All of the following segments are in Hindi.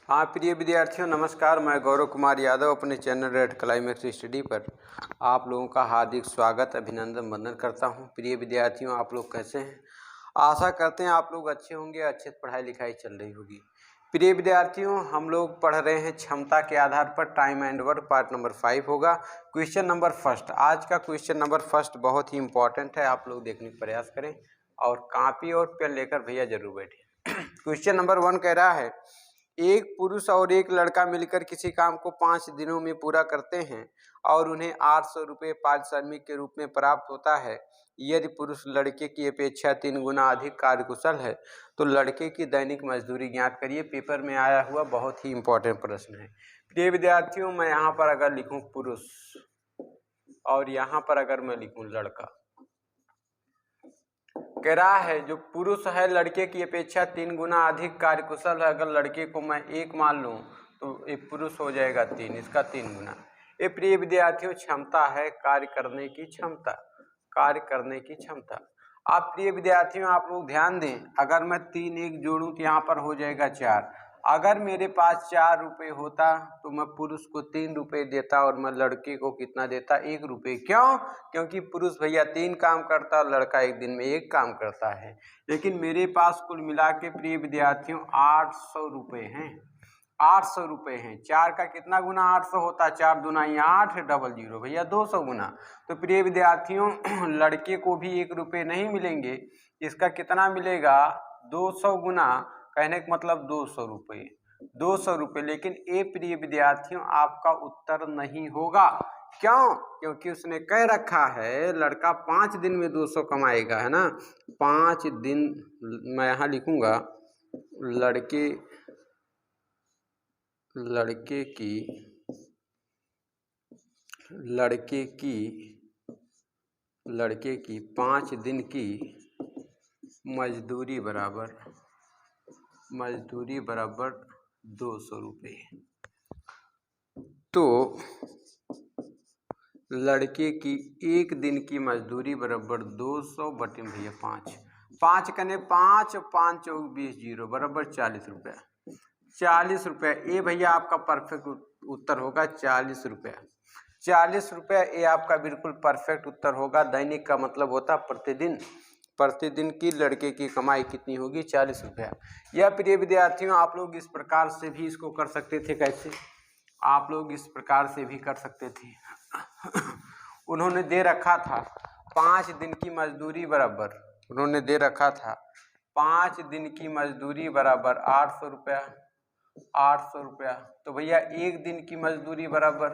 हाँ प्रिय विद्यार्थियों नमस्कार। मैं गौरव कुमार यादव अपने चैनल रेड क्लाइमेक्स स्टडी पर आप लोगों का हार्दिक स्वागत अभिनंदन वंदन करता हूँ। प्रिय विद्यार्थियों आप लोग कैसे हैं? आशा करते हैं आप लोग अच्छे होंगे, अच्छे पढ़ाई लिखाई चल रही होगी। प्रिय विद्यार्थियों हम लोग पढ़ रहे हैं क्षमता के आधार पर time and work part number 5 होगा। क्वेश्चन नंबर फर्स्ट, आज का क्वेश्चन नंबर फर्स्ट बहुत ही इंपॉर्टेंट है, आप लोग देखने का प्रयास करें और कॉपी और पेन लेकर भैया जरूर बैठे। क्वेश्चन नंबर 1 कह रहा है, एक पुरुष और एक लड़का मिलकर किसी काम को 5 दिनों में पूरा करते हैं और उन्हें 800 रुपये पारिश्रमिक के रूप में प्राप्त होता है। यदि पुरुष लड़के की अपेक्षा 3 गुना अधिक कार्यकुशल है तो लड़के की दैनिक मजदूरी ज्ञात करिए। पेपर में आया हुआ बहुत ही इंपॉर्टेंट प्रश्न है। प्रिय विद्यार्थियों मैं यहाँ पर अगर लिखूँ पुरुष और यहाँ पर अगर मैं लिखूँ लड़का, कह रहा है जो पुरुष है लड़के की अपेक्षा 3 गुना अधिक कार्यकुशल है। अगर लड़के को मैं 1 मान लूँ तो एक पुरुष हो जाएगा 3, इसका 3 गुना। ये प्रिय विद्यार्थियों क्षमता है, कार्य करने की क्षमता, कार्य करने की क्षमता। आप प्रिय विद्यार्थियों आप लोग ध्यान दें, अगर मैं 3 1 जोड़ूँ तो यहाँ पर हो जाएगा 4। अगर मेरे पास 4 रुपये होता तो मैं पुरुष को 3 रुपये देता और मैं लड़के को कितना देता? 1 रुपये। क्यों? क्योंकि पुरुष भैया 3 काम करता और लड़का एक दिन में 1 काम करता है। लेकिन मेरे पास कुल मिला के प्रिय विद्यार्थियों 800 रुपये हैं, 800 रुपये हैं। 4 का कितना गुना 800 होता? 4 दूना 8 डबल 0 भैया 200 गुना। तो प्रिय विद्यार्थियों लड़के को भी 1 रुपये नहीं मिलेंगे, इसका कितना मिलेगा? 200 गुना, कहने का मतलब 200 रुपये, 200 रुपये। लेकिन ए प्रिय विद्यार्थियों आपका उत्तर नहीं होगा। क्यों? क्योंकि उसने कह रखा है लड़का 5 दिन में 200 कमाएगा, है ना। 5 दिन मैं यहाँ लिखूंगा लड़के की 5 दिन की मजदूरी बराबर 200 रुपये। तो लड़के की 1 दिन की मजदूरी बराबर 200 बटे भैया 5, 5 कने 5, 5 चौक 20 0 बराबर 40 रुपया, 40 रुपया। ये भैया आपका परफेक्ट उत्तर होगा 40 रुपया, 40 रुपया। ये आपका बिल्कुल परफेक्ट उत्तर होगा। दैनिक का मतलब होता प्रतिदिन, प्रतिदिन की लड़के की कमाई कितनी होगी? 40 रुपया। या प्रिय विद्यार्थियों आप लोग इस प्रकार से भी इसको कर सकते थे। कैसे? आप लोग इस प्रकार से भी कर सकते थे। उन्होंने दे रखा था 5 दिन की मजदूरी बराबर, उन्होंने दे रखा था 5 दिन की मजदूरी बराबर 800 रुपया, 800 रुपया। तो भैया 1 दिन की मजदूरी बराबर,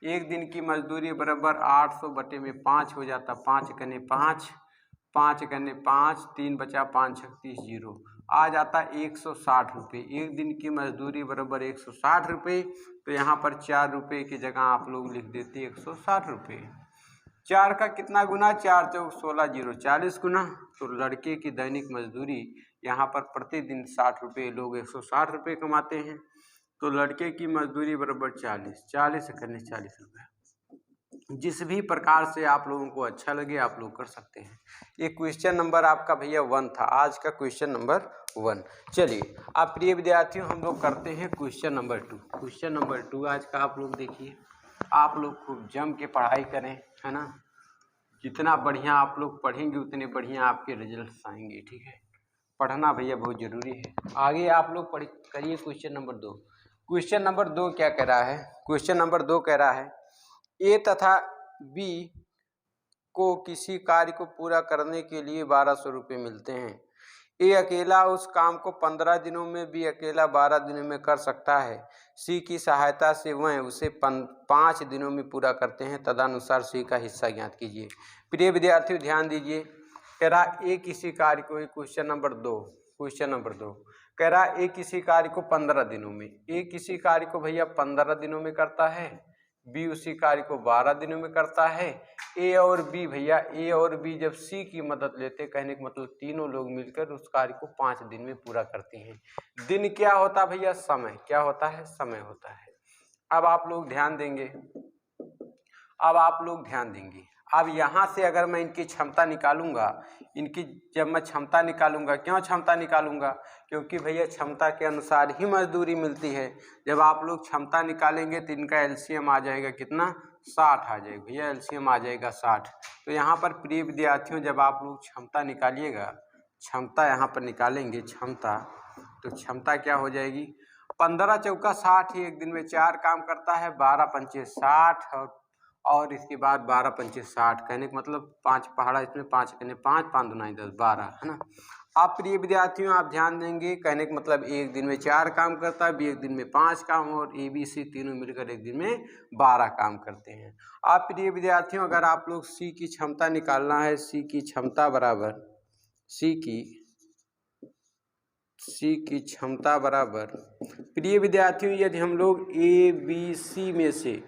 1 दिन की मजदूरी बराबर 800 बटे में 5 हो जाता। 5 कने 5, 5 कने 5, 3 बचा 5 36 0 आ जाता 160 रुपये। 1 दिन की मजदूरी बराबर 160 रुपये। तो यहाँ पर 4 रुपये की जगह आप लोग लिख देते 160 रुपये। 4 का कितना गुना? 4 चौक 16 0 40 गुना। तो लड़के की दैनिक मजदूरी यहाँ पर प्रतिदिन 60 रुपये, लोग 160 रुपये कमाते हैं। तो लड़के की मजदूरी बराबर 40, 40 करने 40 रुपये। जिस भी प्रकार से आप लोगों को अच्छा लगे आप लोग कर सकते हैं। ये क्वेश्चन नंबर आपका भैया 1 था, आज का क्वेश्चन नंबर 1। चलिए अब प्रिय विद्यार्थियों हम लोग करते हैं क्वेश्चन नंबर 2। क्वेश्चन नंबर 2 आज का आप लोग देखिए, आप लोग खूब जम के पढ़ाई करें, है ना। जितना बढ़िया आप लोग पढ़ेंगे उतने बढ़िया आपके रिजल्ट आएंगे, ठीक है। पढ़ना भैया बहुत जरूरी है। आगे आप लोग करिए क्वेश्चन नंबर 2। क्वेश्चन नंबर 2 क्या कह रहा है? क्वेश्चन नंबर 2 कह रहा है ए तथा बी को किसी कार्य को पूरा करने के लिए 1200 रुपये मिलते हैं। ए अकेला उस काम को 15 दिनों में, बी अकेला 12 दिनों में कर सकता है। सी की सहायता से वह उसे 5 दिनों में पूरा करते हैं। तदनुसार सी का हिस्सा ज्ञात कीजिए। प्रिय विद्यार्थियों ध्यान दीजिए, कह रहा ए किसी कार्य को, क्वेश्चन नंबर 2, क्वेश्चन नंबर 2 कह रहा ए किसी कार्य को 15 दिनों में, ए किसी कार्य को भैया 15 दिनों में करता है, बी उसी कार्य को 12 दिनों में करता है। ए और बी भैया, ए और बी जब सी की मदद लेते, कहने का मतलब तीनों लोग मिलकर उस कार्य को 5 दिन में पूरा करते हैं। दिन क्या होता भैया? समय। क्या होता है? समय होता है। अब आप लोग ध्यान देंगे, अब आप लोग ध्यान देंगे, अब यहाँ से अगर मैं इनकी क्षमता निकालूंगा, इनकी जब मैं क्षमता निकालूंगा, क्यों क्षमता निकालूंगा, क्योंकि भैया क्षमता के अनुसार ही मजदूरी मिलती है। जब आप लोग क्षमता निकालेंगे तो इनका एलसीएम आ जाएगा कितना, 60 आ जाएगा भैया, एलसीएम आ जाएगा 60। तो यहाँ पर प्रिय विद्यार्थियों जब आप लोग क्षमता निकालिएगा, क्षमता यहाँ पर निकालेंगे क्षमता, तो क्षमता क्या हो जाएगी, 15 चौका 60 ही एक दिन में 4 काम करता है, 12 पंचे 60 और इसके बाद 12 पंचे 60, कहने का मतलब 5 पहाड़ा इसमें 5 कहने 5 5 दूना 10 12 है ना। आप प्रिय विद्यार्थियों आप ध्यान देंगे, कहने का मतलब एक दिन में 4 काम करता है, बी एक दिन में 5 काम, और ए बी सी तीनों मिलकर एक दिन में 12 काम करते हैं। आप प्रिय विद्यार्थियों अगर आप लोग सी की क्षमता निकालना है, सी की क्षमता बराबर सी की क्षमता बराबर, प्रिय विद्यार्थियों यदि हम लोग ए बी सी में से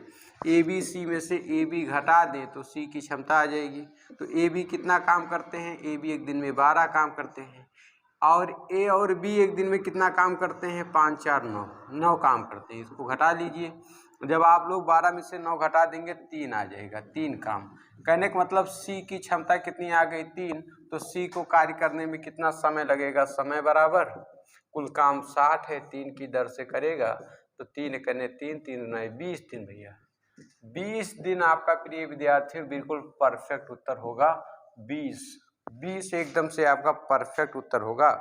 ए बी घटा दें तो सी की क्षमता आ जाएगी। तो ए बी कितना काम करते हैं, ए बी एक दिन में 12 काम करते हैं, और ए और बी एक दिन में कितना काम करते हैं, 5 4 9 काम करते हैं। इसको घटा लीजिए, जब आप लोग 12 में से 9 घटा देंगे 3 आ जाएगा, 3 काम। कहने का मतलब सी की क्षमता कितनी आ गई, 3। तो सी को कार्य करने में कितना समय लगेगा, समय बराबर कुल काम 60 है, 3 की दर से करेगा तो 3 करने 3 3 9 20 दिन भैया, 20 दिन आपका प्रिय विद्यार्थियों बिल्कुल परफेक्ट उत्तर होगा। 20 एकदम से आपका परफेक्ट उत्तर होगा,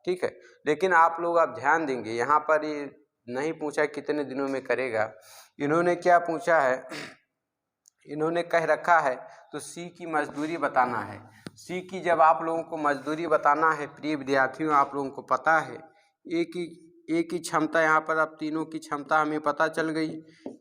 ठीक है। लेकिन आप लोग आप ध्यान देंगे, यहाँ पर ये नहीं पूछा कितने दिनों में करेगा, इन्होंने क्या पूछा है, इन्होंने कह रखा है तो सी की मजदूरी बताना है। सी की जब आप लोगों को मजदूरी बताना है प्रिय विद्यार्थियों, आप लोगों को पता है ए की क्षमता, यहाँ पर अब तीनों की क्षमता हमें पता चल गई।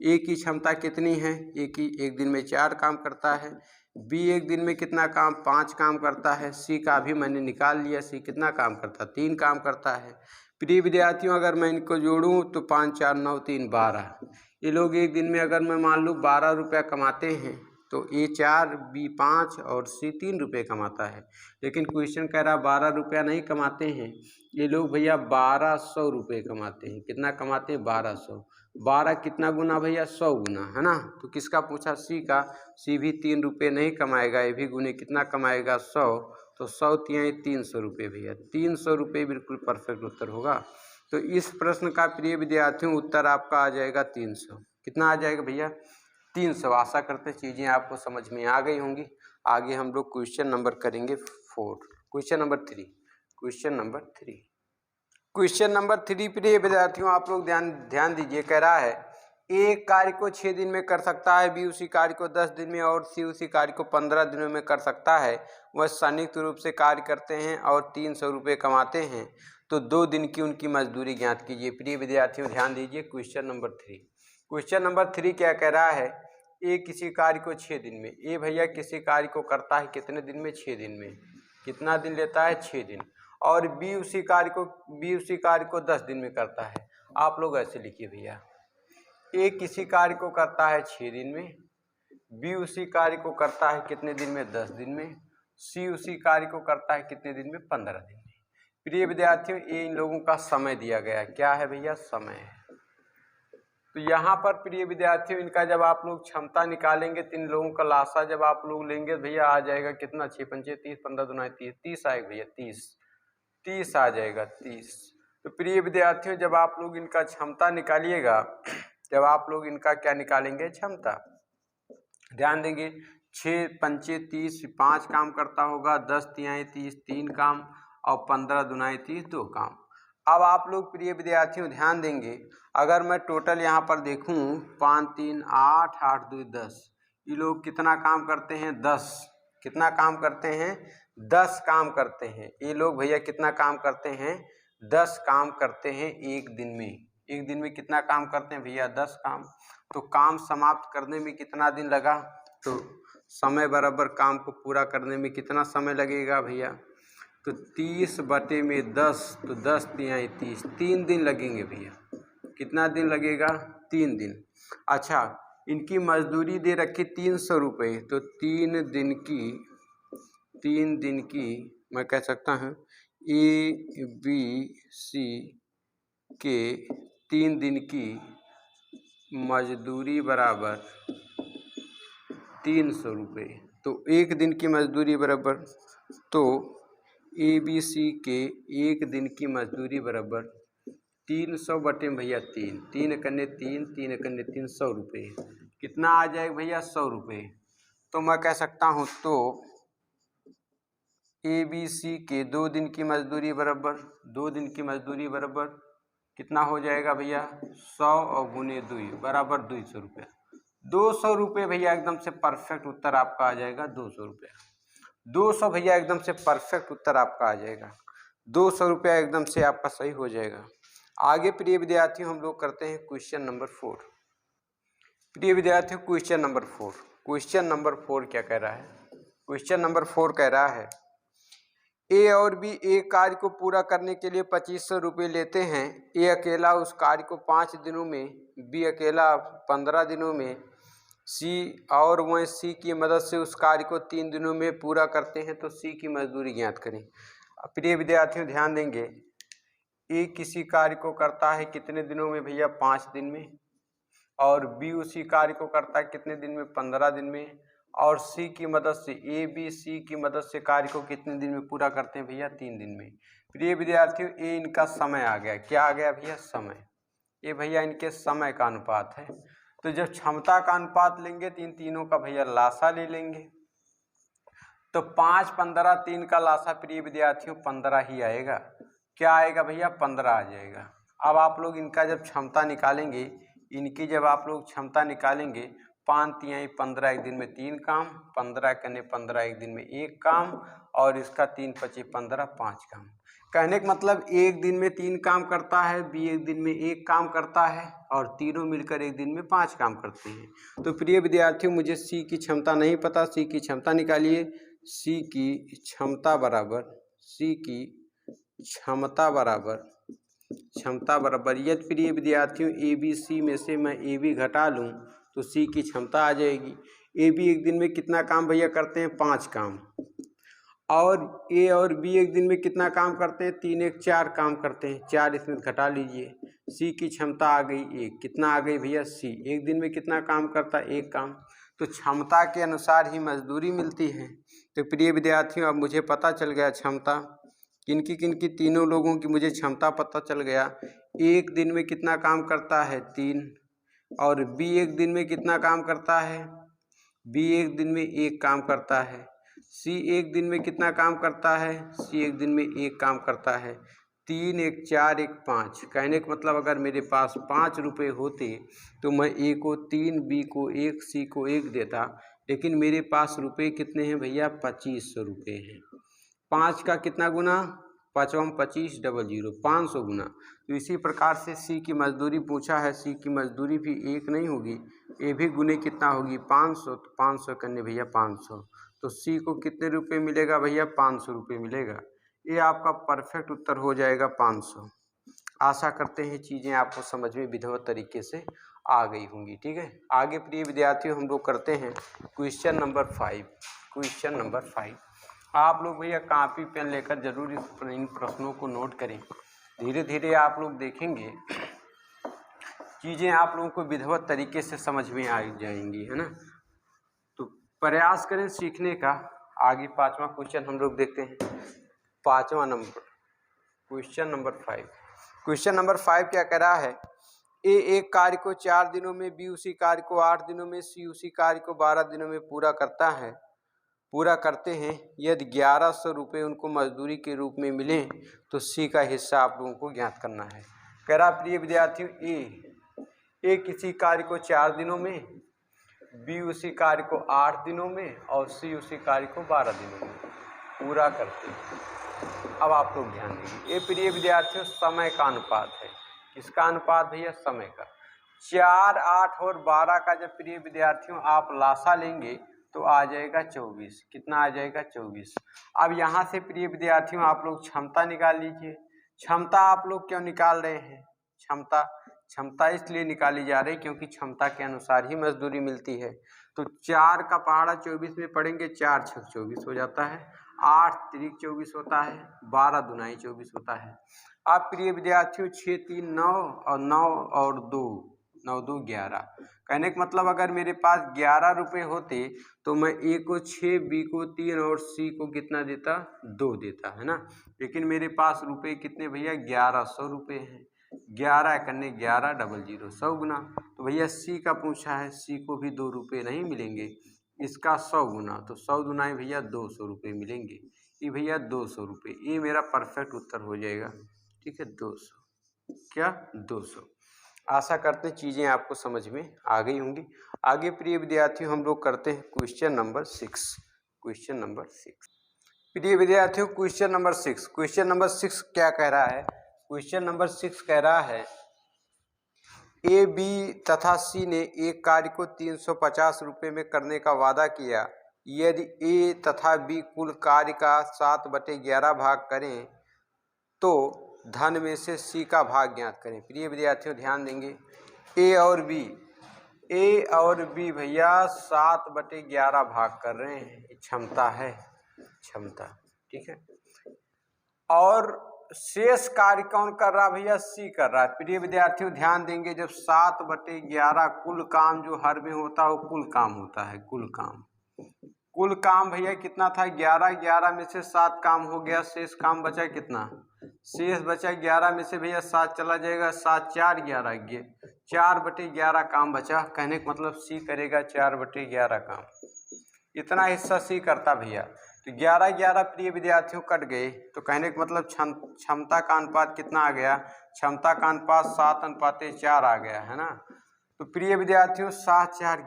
ए की क्षमता कितनी है, ए की एक दिन में 4 काम करता है, बी एक दिन में कितना काम, 5 काम करता है, सी का भी मैंने निकाल लिया, सी कितना काम करता, 3 काम करता है। प्रिय विद्यार्थियों अगर मैं इनको जोड़ूं तो 5 4 9 3 12, ये लोग एक दिन में अगर मैं मान लूँ 12 रुपया कमाते हैं तो ए 4 बी 5 और सी 3 रुपये कमाता है। लेकिन क्वेश्चन कह रहा 12 रुपया नहीं कमाते हैं, ये लोग भैया 1200 रुपये कमाते हैं। कितना कमाते हैं, 1200। 12 कितना गुना भैया, 100 गुना, है ना। तो किसका पूछा, सी का। सी भी 3 रुपये नहीं कमाएगा, ये भी गुने कितना कमाएगा, 100। तो 100 तिहाई 300 रुपये भैया, 300 रुपये बिल्कुल परफेक्ट उत्तर होगा। तो इस प्रश्न का प्रिय विद्यार्थियों उत्तर आपका आ जाएगा 300। कितना आ जाएगा भैया, 300। आशा करते चीज़ें आपको समझ में आ गई होंगी। आगे हम लोग क्वेश्चन नंबर करेंगे 4, क्वेश्चन नंबर 3। क्वेश्चन नंबर 3 प्रिय विद्यार्थियों आप लोग ध्यान दीजिए, कह रहा है एक कार्य को 6 दिन में कर सकता है, बी उसी कार्य को 10 दिन में और सी उसी कार्य को 15 दिनों में कर सकता है। वह संयुक्त रूप से कार्य करते हैं और 300 रुपये कमाते हैं, तो 2 दिन की उनकी मजदूरी ज्ञात कीजिए। प्रिय विद्यार्थियों ध्यान दीजिए, क्वेश्चन नंबर 3 क्या कह रहा है, ए किसी कार्य को 6 दिन में, ए भैया किसी कार्य को करता है कितने दिन में, 6 दिन में। कितना दिन लेता है, 6 दिन। और बी उसी कार्य को 10 दिन में करता है। आप लोग ऐसे लिखिए भैया, ए किसी कार्य को करता है 6 दिन में, बी उसी कार्य को करता है कितने दिन में, 10 दिन में, सी उसी कार्य को करता है कितने दिन में, 15 दिन में। प्रिय विद्यार्थियों ये इन लोगों का समय दिया गया है, क्या है भैया, समय है। तो यहाँ पर प्रिय विद्यार्थियों इनका जब आप लोग क्षमता निकालेंगे तो इन लोगों का लासा जब आप लोग लेंगे भैया आ जाएगा कितना, 6 पंचे 30, 15 दूना 30, 30 आएगा भैया, 30 आ जाएगा, 30। तो प्रिय विद्यार्थियों जब आप लोग इनका क्षमता निकालिएगा, जब आप लोग इनका क्या निकालेंगे, क्षमता, ध्यान देंगे, 6 पंचे 30, 5 काम करता होगा, 10 तिहाई 30, 3 काम, और 15 दुनाई 30, 2 काम। अब आप लोग प्रिय विद्यार्थियों ध्यान देंगे, अगर मैं टोटल यहाँ पर देखूँ 5 3 8 8 2 10, ये लोग कितना काम करते हैं, 10। कितना काम करते हैं, 10 काम करते हैं। ये लोग भैया कितना काम करते हैं, 10 काम करते हैं एक दिन में। एक दिन में कितना काम करते हैं भैया, 10 काम। तो काम समाप्त करने में कितना दिन लगा, तो समय बराबर काम को पूरा करने में कितना समय लगेगा भैया, तो 30/10, तो 10 तिहाई 30, 3 दिन लगेंगे भैया। कितना दिन लगेगा, 3 दिन। अच्छा इनकी मजदूरी दे रखी 300 रुपये, तो 3 दिन की मैं कह सकता हूँ ए बी सी के 3 दिन की मजदूरी बराबर 300 रुपये। तो एक दिन की मजदूरी बराबर, तो ABC के एक दिन की मजदूरी बराबर 300 बटे भैया 3, 3 कन्ने 3, 3 कन्ने 3, 100 रुपये। कितना आ जाएगा भैया? 100 रुपये। तो मैं कह सकता हूँ तो ABC के 2 दिन की मजदूरी बराबर, 2 दिन की मजदूरी बराबर कितना हो जाएगा भैया? 100 और गुने 2 बराबर 200 रुपया। 200 रुपये भैया एकदम से परफेक्ट उत्तर आपका आ जाएगा। 200 रुपया, 200 भैया एकदम से परफेक्ट उत्तर आपका आ जाएगा। 200 रुपया एकदम से आपका सही हो जाएगा। आगे प्रिय विद्यार्थियों हम लोग करते हैं क्वेश्चन नंबर 4। प्रिय विद्यार्थियों क्वेश्चन नंबर 4, क्वेश्चन नंबर 4 क्या कह रहा है? क्वेश्चन नंबर 4 कह रहा है ए और बी एक कार्य को पूरा करने के लिए 2500 रुपये लेते हैं। ए अकेला उस कार्य को 5 दिनों में, बी अकेला 15 दिनों में, सी और वह सी की मदद से उस कार्य को 3 दिनों में पूरा करते हैं, तो सी की मजदूरी ज्ञात करें। प्रिय विद्यार्थियों ध्यान देंगे, ए किसी कार्य को करता है कितने दिनों में भैया? 5 दिन में, और बी उसी कार्य को करता है कितने दिन में? 15 दिन में, और सी की मदद से, ए बी सी की मदद से कार्य को कितने दिन में पूरा करते हैं भैया? 3 दिन में। प्रिय विद्यार्थियों ए इनका समय आ गया। क्या आ गया भैया? समय। ये भैया इनके समय का अनुपात है। तो जब क्षमता का अनुपात लेंगे तो इन तीनों का भैया लासा ले लेंगे। तो 5, 15, 3 का लासा प्रिय विद्यार्थियों 15 ही आएगा। क्या आएगा भैया? 15 आ जाएगा। अब आप लोग इनका जब क्षमता निकालेंगे, इनकी जब आप लोग क्षमता निकालेंगे, 5 तिहाई 15 एक दिन में 3 काम, 15 कने 15 एक दिन में 1 काम, और इसका 3 पचे 15 5 काम। कहने का मतलब एक दिन में 3 काम करता है, बी एक दिन में 1 काम करता है, और तीनों मिलकर एक दिन में 5 काम करते हैं। तो प्रिय विद्यार्थियों मुझे सी की क्षमता नहीं पता, सी की क्षमता निकालिए। सी की क्षमता बराबर, सी की क्षमता बराबर यदि प्रिय विद्यार्थियों ए बी सी में से मैं ए बी घटा लूँ तो सी की क्षमता आ जाएगी। ए बी एक दिन में कितना काम भैया करते हैं? 5 काम। और ए और बी एक दिन में कितना काम करते हैं? 3 एक 4 काम करते हैं। 4 इसमें घटा लीजिए। सी की क्षमता आ गई 1। कितना आ गई भैया? सी एक दिन में कितना काम करता है? 1 काम। तो क्षमता के अनुसार ही मजदूरी मिलती है। तो प्रिय विद्यार्थियों अब मुझे पता चल गया क्षमता किनकी तीनों लोगों की मुझे क्षमता पता चल गया। एक दिन में कितना काम करता है? 3। और बी एक दिन में कितना काम करता है? बी एक दिन में 1 काम करता है। सी एक दिन में कितना काम करता है? सी एक दिन में 1 काम करता है। 3 एक 4 एक 5। कहने का मतलब अगर मेरे पास 5 रुपये होते तो मैं ए को 3, बी को 1, सी को 1 देता, लेकिन मेरे पास रुपये कितने हैं भैया? 2500 रुपये हैं। 5 का कितना गुना? 5 25 00 500 गुना। तो इसी प्रकार से सी की मजदूरी पूछा है, सी की मजदूरी भी 1 नहीं होगी, ए भी गुने कितना होगी? 500। तो 500 करने भैया 500, तो सी को कितने रुपये मिलेगा भैया? 500 रुपये मिलेगा। ये आपका परफेक्ट उत्तर हो जाएगा 500। आशा करते हैं चीज़ें आपको समझ में विधिवत तरीके से आ गई होंगी। ठीक है, आगे प्रिय विद्यार्थियों हम लोग करते हैं क्वेश्चन नंबर 5। क्वेश्चन नंबर 5 आप लोग भैया कॉपी पेन लेकर जरूर इन प्रश्नों को नोट करें। धीरे धीरे आप लोग देखेंगे चीज़ें आप लोगों को विधिवत तरीके से समझ में आ जाएंगी, है ना। तो प्रयास करें सीखने का। आगे 5वां क्वेश्चन हम लोग देखते हैं। 5वां number question number 5। Question number 5 क्या कह रहा है? ए एक कार्य को 4 दिनों में, बी उसी कार्य को 8 दिनों में, सी उसी कार्य को 12 दिनों में पूरा करते हैं। यदि 1100 रुपये उनको मजदूरी के रूप में मिले तो सी का हिस्सा आप लोगों को ज्ञात करना है। कह रहा प्रिय विद्यार्थियों ए किसी कार्य को 4 दिनों में, बी उसी कार्य को 8 दिनों में, और सी उसी कार्य को 12 दिनों में पूरा करते हैं। अब आप लोग ध्यान देंगे, ये प्रिय विद्यार्थियों समय का अनुपात है। किसका अनुपात भैया? समय का। 4, 8 और 12 का जब प्रिय विद्यार्थियों आप लासा लेंगे तो आ जाएगा 24। कितना आ जाएगा? 24। अब यहाँ से प्रिय विद्यार्थियों आप लोग क्षमता निकाल लीजिए। क्षमता आप लोग क्यों निकाल रहे हैं? क्षमता इसलिए निकाली जा रही क्योंकि क्षमता के अनुसार ही मजदूरी मिलती है। तो 4 का पहाड़ा 24 में पढ़ेंगे, 4 छक 24 हो जाता है, 8 त्रिक 24 होता है, 12 दुनाई 24 होता है। अब प्रिय विद्यार्थियों 6 3 9 और 9 और 2 9 2 11। कहने का मतलब अगर मेरे पास 11 रुपये होते तो मैं ए को 6, बी को 3 और सी को कितना देता, 2 देता, है ना। लेकिन मेरे पास रुपये कितने भैया, 1100 रुपये हैं। 11 करने 11 डबल 0 100 गुना। तो भैया सी का पूछा है, सी को भी 2 रुपये नहीं मिलेंगे, इसका 100 गुना, तो 100 गुना भैया 200 रुपये मिलेंगे। ये भैया 200 रुपये, ये मेरा परफेक्ट उत्तर हो जाएगा। ठीक है, 200, क्या 200। आशा करते हैं चीज़ें आपको समझ में आ गई होंगी। आगे प्रिय विद्यार्थियों हम लोग करते हैं क्वेश्चन नंबर 6। क्वेश्चन नंबर 6 प्रिय विद्यार्थियों, क्वेश्चन नंबर 6। क्वेश्चन नंबर 6 क्या कह रहा है? क्वेश्चन नंबर 6 कह रहा है ए, बी तथा सी ने एक कार्य को 350 रुपये में करने का वादा किया। यदि ए तथा बी कुल कार्य का 7/11 भाग करें तो धन में से सी का भाग ज्ञात करें। प्रिय विद्यार्थियों ध्यान देंगे, ए और बी भैया 7/11 भाग कर रहे हैं, क्षमता है, क्षमता, ठीक है। और शेष कार्य कौन कर रहा भैया, सी कर रहा है। प्रिय विद्यार्थियों ध्यान देंगे, जब 7/11 कुल काम जो हर में होता है वो कुल काम होता है, कुल काम भैया कितना था, 11 में से 7 काम हो गया, शेष काम बचा कितना, शेष बचा 11 में से भैया 7 चला जाएगा, 7 4 11 4/11 काम बचा। कहने का मतलब सी करेगा 4/11 काम, इतना हिस्सा सी करता भैया। तो 11 प्रिय विद्यार्थियों कट गए, तो कहने का मतलब क्षमता का अनुपात कितना आ गया, क्षमता का अनुपात 7:4 आ गया, है ना। तो प्रिय विद्यार्थियों 7 4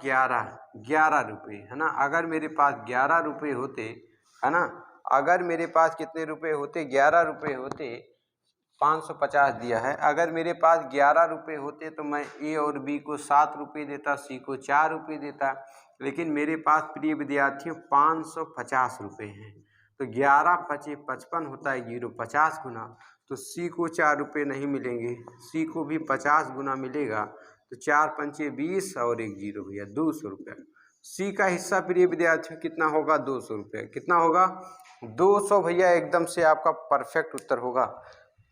11 रुपये, है ना। अगर मेरे पास 11 रुपये होते, है ना, अगर मेरे पास कितने रुपये होते, 11 रुपये होते, 550 दिया है। अगर मेरे पास 11 रुपये होते तो मैं ए और बी को 7 रुपये देता, सी को 4 रुपये देता। लेकिन मेरे पास प्रिय विद्यार्थियों 550 रुपये हैं, तो 11 5 55 होता है, 0 50 गुना, तो सी को 4 रुपये नहीं मिलेंगे, सी को भी 50 गुना मिलेगा। तो 4 5 20 और 1 0 भैया 200 रुपये। सी का हिस्सा प्रिय विद्यार्थियों कितना होगा, 200 रुपये। कितना होगा, 200 भैया, एकदम से आपका परफेक्ट उत्तर होगा।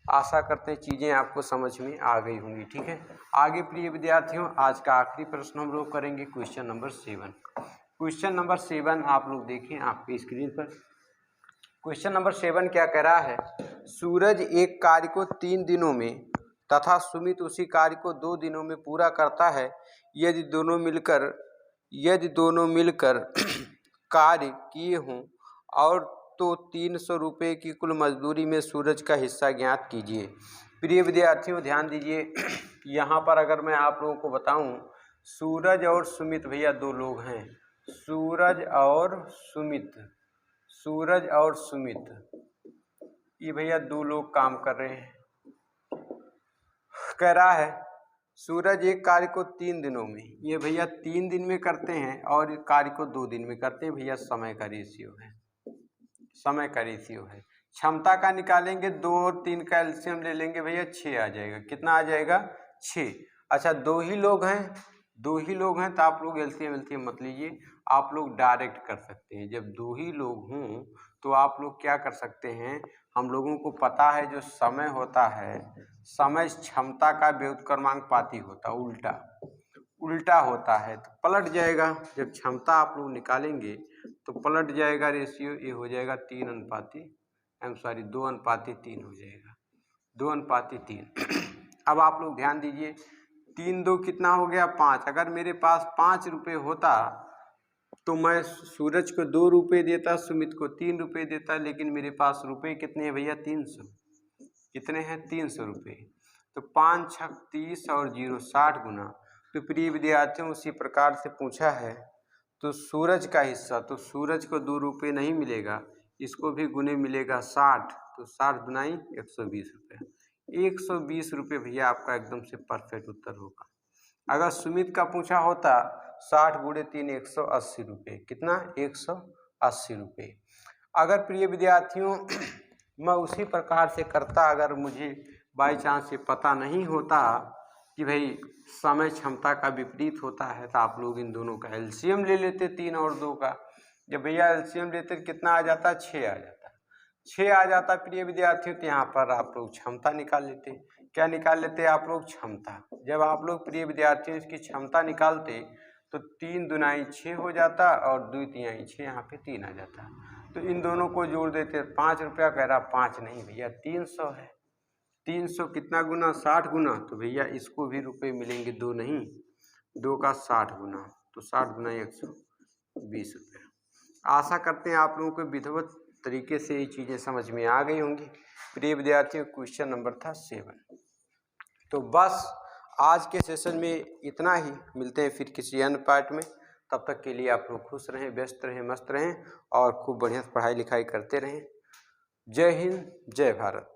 आशा करते हैं चीज़ें आपको समझ में आ गई होंगी, ठीक है। आगे प्रिय विद्यार्थियों आज का आखिरी प्रश्न हम लोग करेंगे क्वेश्चन नंबर 7। क्वेश्चन नंबर 7 आप लोग देखें आपकी स्क्रीन पर। क्वेश्चन नंबर 7 क्या कह रहा है, सूरज एक कार्य को 3 दिनों में तथा सुमित उसी कार्य को 2 दिनों में पूरा करता है। यदि दोनों मिलकर कार्य किए हों और तो 300 रुपये की कुल मजदूरी में सूरज का हिस्सा ज्ञात कीजिए। प्रिय विद्यार्थियों ध्यान दीजिए, यहाँ पर अगर मैं आप लोगों को बताऊं, सूरज और सुमित भैया 2 लोग हैं, सूरज और सुमित ये भैया 2 लोग काम कर रहे हैं। कह रहा है सूरज एक कार्य को 3 दिनों में, ये भैया 3 दिन में करते हैं और कार्य को 2 दिन में करते हैं। भैया समय का रेशियो है। क्षमता का निकालेंगे, 2 और 3 का एलसीएम ले लेंगे भैया, 6 आ जाएगा। कितना आ जाएगा, 6। अच्छा 2 ही लोग हैं तो आप लोग एलसीएम मत लीजिए, आप लोग डायरेक्ट कर सकते हैं। जब 2 ही लोग हों तो आप लोग क्या कर सकते हैं, हम लोगों को पता है जो समय होता है, समय क्षमता का व्युत्क्रमानुपाती होता है, उल्टा होता है, तो पलट जाएगा। जब क्षमता आप लोग निकालेंगे तो पलट जाएगा रेशियो, ये हो जाएगा 2:3 हो जाएगा, 2:3। अब आप लोग ध्यान दीजिए, 3 2 कितना हो गया, 5। अगर मेरे पास 5 रुपये होता तो मैं सूरज को 2 रुपये देता, सुमित को 3 रुपये देता, लेकिन मेरे पास रुपये कितने हैं भैया, 300। कितने हैं, 300 रुपये। तो 5 6 30 और 0 60 गुना। तो प्रिय विद्यार्थियों उसी प्रकार से पूछा है, तो सूरज का हिस्सा, तो सूरज को 2 रुपये नहीं मिलेगा, इसको भी गुने मिलेगा 60, तो 60 दुनाई 120 रुपये। 120 रुपये भैया आपका एकदम से परफेक्ट उत्तर होगा। अगर सुमित का पूछा होता 60 गुणे 3 180 रुपये, कितना, 180 रुपये। अगर प्रिय विद्यार्थियों मैं उसी प्रकार से करता, अगर मुझे बाई चांस से पता नहीं होता कि भाई समय क्षमता का विपरीत होता है, तो आप लोग इन दोनों का एलसीएम ले लेते, 3 और 2 का। जब भैया एलसीएम लेते कितना आ जाता, 6 आ जाता। 6 आ जाता प्रिय विद्यार्थियों, तो यहाँ पर आप लोग क्षमता निकाल लेते। क्या निकाल लेते आप लोग? क्षमता। जब आप लोग प्रिय विद्यार्थियों इसकी क्षमता निकालते तो 3 दूनाई 6 हो जाता और 2 तिहाई 6, यहाँ पे 3 आ जाता। तो इन दोनों को जोड़ देते। 5 रुपया कह रहा, 5 नहीं भैया 300 है। 300 कितना गुना? 60 गुना। तो भैया इसको भी रुपए मिलेंगे, 2 नहीं 2 का 60 गुना, तो 60 गुना 120 रुपये। आशा करते हैं आप लोगों को विधिवत तरीके से ये चीज़ें समझ में आ गई होंगी। प्रिय विद्यार्थियों, क्वेश्चन नंबर था 7। तो बस आज के सेशन में इतना ही। मिलते हैं फिर किसी अन्य पार्ट में। तब तक के लिए आप लोग खुश रहें, व्यस्त रहें, मस्त रहें और खूब बढ़िया पढ़ाई लिखाई करते रहें। जय हिंद, जय भारत।